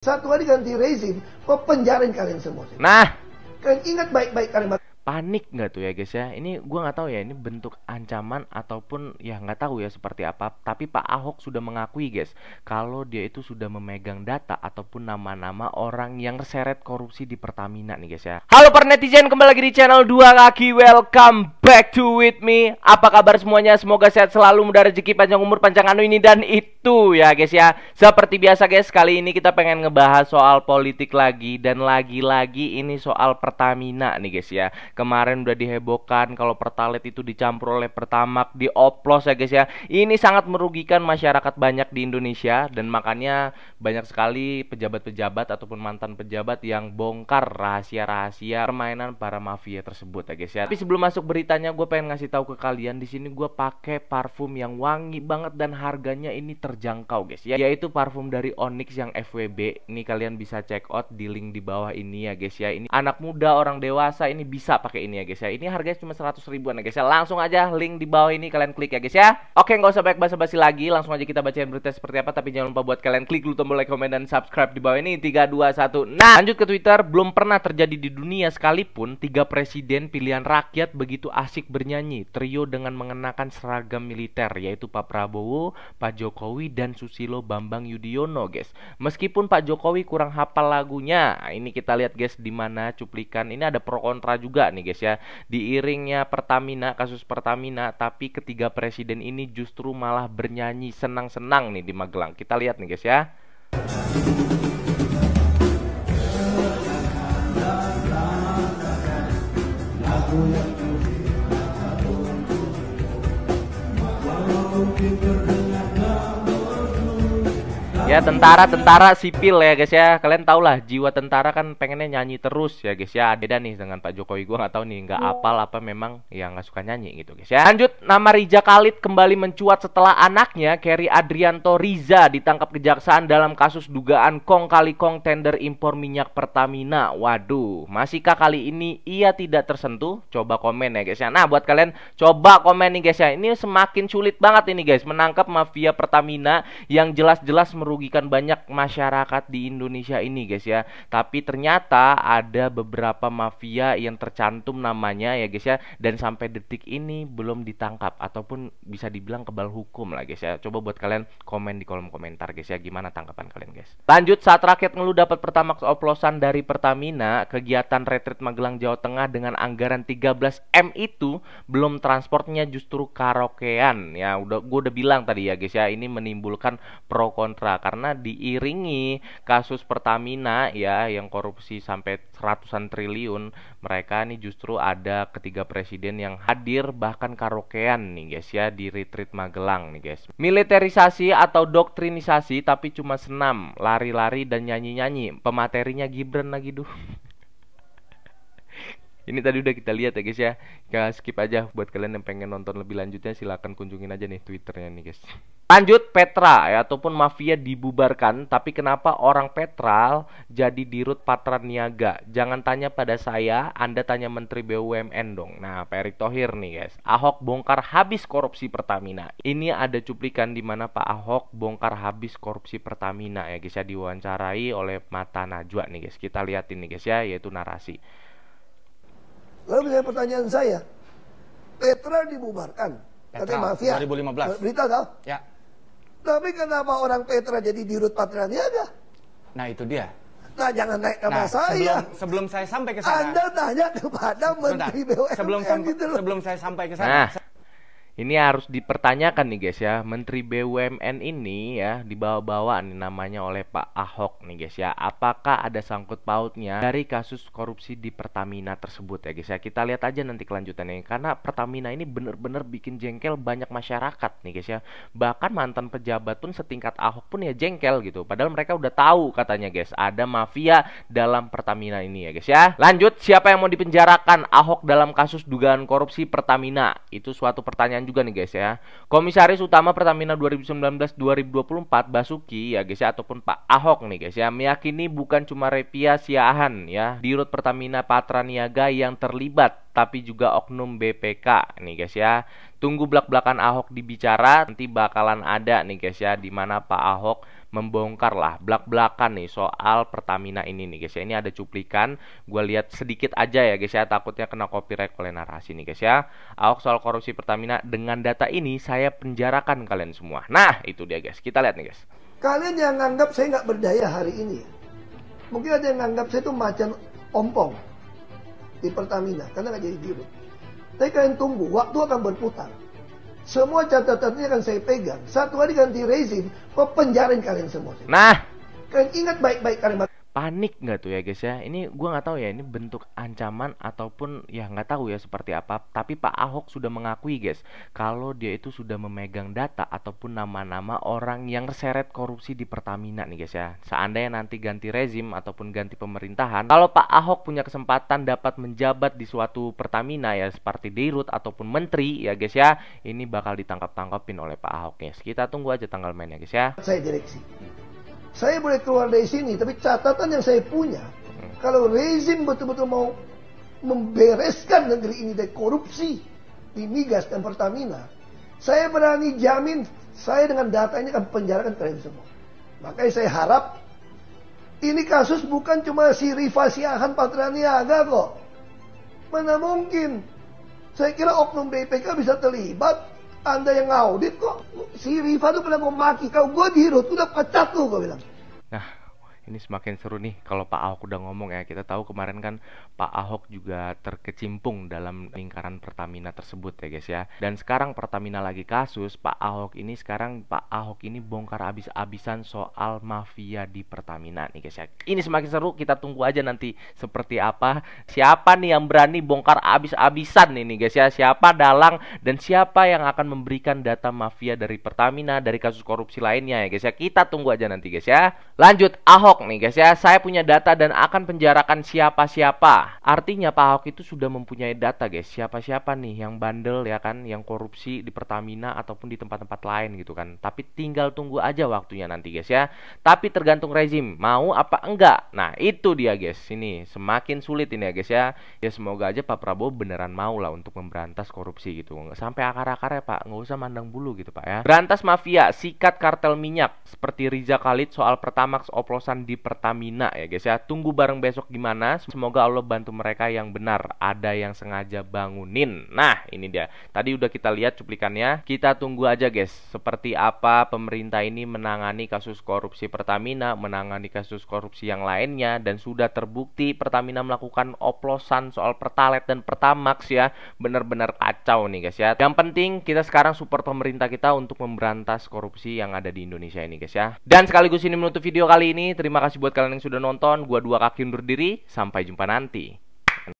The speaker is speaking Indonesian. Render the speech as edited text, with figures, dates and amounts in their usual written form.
Satu hari ganti rezim, penjarain kalian semua. Nah, Kalian ingat baik-baik kalimat. panik nggak tuh ya guys ya? Ini gua nggak tahu ya, ini bentuk ancaman ataupun ya nggak tahu ya seperti apa. Tapi Pak Ahok sudah mengakui guys, kalau dia itu sudah memegang data ataupun nama-nama orang yang terseret korupsi di Pertamina nih guys ya. Halo para netizen, kembali lagi di channel Dua Kaki. Welcome back to with me. Apa kabar semuanya? Semoga sehat selalu, mudah rezeki, panjang umur, panjang anu ini dan itu ya guys ya. Seperti biasa guys, kali ini kita pengen ngebahas soal politik lagi, dan lagi-lagi ini soal Pertamina nih guys ya. Kemarin udah dihebohkan kalau Pertalite itu dicampur oleh Pertamax, dioplos ya guys ya. Ini sangat merugikan masyarakat banyak di Indonesia, dan makanya banyak sekali pejabat-pejabat ataupun mantan pejabat yang bongkar rahasia-rahasia permainan para mafia tersebut ya guys ya. Tapi sebelum masuk beritanya, gue pengen ngasih tahu ke kalian, di sini gue pakai parfum yang wangi banget dan harganya ini terjangkau guys ya, yaitu parfum dari Onyx yang FWB. Ini kalian bisa check out di link di bawah ini ya guys ya. Ini anak muda, orang dewasa ini bisa pakai ini ya guys ya. Ini harganya cuma 100 ribuan ya guys ya. Langsung aja link di bawah ini kalian klik ya guys ya. Oke, nggak usah banyak basa-basi lagi, langsung aja kita bacain berita seperti apa. Tapi jangan lupa buat kalian klik dulu tombol like, komen, dan subscribe di bawah ini. 3, 2, 1. Nah, lanjut ke Twitter. Belum pernah terjadi di dunia sekalipun 3 presiden pilihan rakyat begitu asik bernyanyi trio dengan mengenakan seragam militer, yaitu Pak Prabowo, Pak Jokowi, dan Susilo Bambang Yudhoyono guys. Meskipun Pak Jokowi kurang hafal lagunya, ini kita lihat guys di mana cuplikan. Ini ada pro kontra juga nih guys ya. Diiringnya Pertamina, kasus Pertamina, tapi ketiga presiden ini justru malah bernyanyi senang-senang nih di Magelang. Kita lihat nih guys ya. Ya, tentara sipil ya guys ya. Kalian tau lah, jiwa tentara kan pengennya nyanyi terus ya guys ya. Beda nih dengan Pak Jokowi, gua nggak tahu nih, nggak apal apa memang yang nggak suka nyanyi gitu guys ya. Lanjut, nama Riza Khalid kembali mencuat setelah anaknya Kerry Adrianto Riza ditangkap kejaksaan dalam kasus dugaan kong kali kong tender impor minyak Pertamina. Waduh, masihkah kali ini ia tidak tersentuh? Coba komen ya guys ya. Nah, buat kalian coba komen nih guys ya. Ini semakin sulit banget ini guys menangkap mafia Pertamina yang jelas-jelas merugikan banyak masyarakat di Indonesia ini guys ya. Tapi ternyata ada beberapa mafia yang tercantum namanya ya guys ya, dan sampai detik ini belum ditangkap ataupun bisa dibilang kebal hukum lah guys ya. Coba buat kalian komen di kolom komentar guys ya, gimana tanggapan kalian guys. Lanjut, saat rakyat ngeluh dapat Pertamax oplosan dari Pertamina, kegiatan retreat Magelang Jawa Tengah dengan anggaran 13 M itu belum transportnya justru karaokean ya. Gue udah bilang tadi ya guys ya, ini menimbulkan pro kontra karena diiringi kasus Pertamina ya yang korupsi sampai ratusan triliun. Mereka nih justru ada ketiga presiden yang hadir bahkan karaokean nih guys ya di retreat Magelang nih guys. Militerisasi atau doktrinisasi tapi cuma senam, lari-lari dan nyanyi-nyanyi. Pematerinya Gibran lagi duh. Ini tadi udah kita lihat ya guys ya. Kita skip aja. Buat kalian yang pengen nonton lebih lanjutnya, silahkan kunjungin aja nih Twitternya nih guys. Lanjut, Petra ya, ataupun mafia dibubarkan. Tapi kenapa orang Petral jadi dirut Patraniaga? Jangan tanya pada saya, Anda tanya Menteri BUMN dong. Nah, Pak Erick Thohir nih guys. Ahok bongkar habis korupsi Pertamina. Ini ada cuplikan di mana Pak Ahok bongkar habis korupsi Pertamina ya guys ya, diwawancarai oleh Mata Najwa nih guys. Kita liatin nih guys ya, yaitu narasi. Lalu pertanyaan saya, Petra dibubarkan, katanya mafia 2015. berita tau? Ya. Tapi kenapa orang Petra jadi dirut Patraniaga? Nah, itu dia. Nah, jangan naik nama saya. Sebelum saya sampai ke sana. Anda tanya kepada Menteri BUMN gitu loh. Sebelum saya sampai ke sana. Ini harus dipertanyakan nih guys ya, Menteri BUMN ini ya dibawa-bawa nih namanya oleh Pak Ahok nih guys ya. Apakah ada sangkut pautnya dari kasus korupsi di Pertamina tersebut ya guys ya. Kita lihat aja nanti kelanjutannya, karena Pertamina ini bener-bener bikin jengkel banyak masyarakat nih guys ya. Bahkan mantan pejabat pun setingkat Ahok pun ya jengkel gitu. Padahal mereka udah tahu katanya guys, ada mafia dalam Pertamina ini ya guys ya. Lanjut, siapa yang mau dipenjarakan Ahok dalam kasus dugaan korupsi Pertamina? Itu suatu pertanyaan juga nih guys ya. Komisaris Utama Pertamina 2019-2024 Basuki ya guys ya, ataupun Pak Ahok nih guys ya, meyakini bukan cuma Repia Siahaan ya, dirut Pertamina Patraniaga yang terlibat, tapi juga oknum BPK nih guys ya. Tunggu belak-belakan Ahok dibicara, nanti bakalan ada nih guys ya, dimana Pak Ahok membongkar lah belak-belakan nih soal Pertamina ini nih guys ya. Ini ada cuplikan, gue lihat sedikit aja ya guys ya, takutnya kena copyright oleh narasi nih guys ya. Ahok soal korupsi Pertamina, dengan data ini saya penjarakan kalian semua. Nah itu dia guys, kita lihat nih guys. Kalian yang nganggap saya nggak berdaya hari ini, mungkin ada yang nganggap saya itu macan ompong di Pertamina karena nggak jadi dirut. Tapi kalian tunggu, waktu akan berputar. Semua catatannya akan saya pegang. Satu hari ganti rezim, penjarain kalian semua. Nah, kalian ingat baik-baik kalimat. panik nggak tuh ya guys ya? Ini gua nggak tahu ya, ini bentuk ancaman ataupun ya nggak tahu ya seperti apa. Tapi Pak Ahok sudah mengakui guys, kalau dia itu sudah memegang data ataupun nama-nama orang yang terseret korupsi di Pertamina nih guys ya. Seandainya nanti ganti rezim ataupun ganti pemerintahan, kalau Pak Ahok punya kesempatan dapat menjabat di suatu Pertamina ya, seperti dirut ataupun menteri ya guys ya, ini bakal ditangkap-tangkapin oleh Pak Ahok guys. Kita tunggu aja tanggal mainnya guys ya. Saya direksi. Saya boleh keluar dari sini, tapi catatan yang saya punya, kalau rezim betul-betul mau membereskan negeri ini dari korupsi di migas dan Pertamina, saya berani jamin, saya dengan data ini akan penjarakan kalian semua. Makanya saya harap, ini kasus bukan cuma si Rifa Siahaan Patra Niaga kok. Mana mungkin? Saya kira oknum BPK bisa terlibat. Anda yang ngaudit kok. Si Rifa tuh pernah memaki kau, gue dirut, udah pecat tuh gue bilang. Nah, ini semakin seru nih kalau Pak Ahok udah ngomong ya. Kita tahu kemarin kan Pak Ahok juga terkecimpung dalam lingkaran Pertamina tersebut ya guys ya. Dan sekarang Pertamina lagi kasus, Pak Ahok ini bongkar abis-abisan soal mafia di Pertamina nih guys ya. Ini semakin seru, kita tunggu aja nanti seperti apa. Siapa nih yang berani bongkar abis-abisan ini guys ya. Siapa dalang dan siapa yang akan memberikan data mafia dari Pertamina, dari kasus korupsi lainnya ya guys ya. Kita tunggu aja nanti guys ya. Lanjut, Ahok nih guys ya, saya punya data dan akan penjarakan siapa-siapa. Artinya Pak Ahok itu sudah mempunyai data guys, siapa-siapa nih yang bandel ya kan, yang korupsi di Pertamina ataupun di tempat-tempat lain gitu kan. Tapi tinggal tunggu aja waktunya nanti guys ya. Tapi tergantung rezim, mau apa enggak. Nah itu dia guys, ini semakin sulit ini ya guys ya. Ya semoga aja Pak Prabowo beneran mau lah untuk memberantas korupsi gitu. Nggak sampai akar-akarnya Pak, nggak usah mandang bulu gitu Pak ya. Berantas mafia, sikat kartel minyak seperti Riza Khalid soal Pertamax oplosan di Pertamina ya guys ya. Tunggu bareng besok gimana. Semoga Allah bantu mereka yang benar. Ada yang sengaja bangunin. Nah ini dia, tadi udah kita lihat cuplikannya. Kita tunggu aja guys, seperti apa pemerintah ini menangani kasus korupsi Pertamina, menangani kasus korupsi yang lainnya. Dan sudah terbukti Pertamina melakukan oplosan soal Pertalite dan Pertamax ya. Bener-bener kacau nih guys ya. Yang penting kita sekarang support pemerintah kita untuk memberantas korupsi yang ada di Indonesia ini guys ya. Dan sekaligus ini menutup video kali ini. Terima kasih buat kalian yang sudah nonton. Gua Dua Kaki undur diri. Sampai jumpa nanti.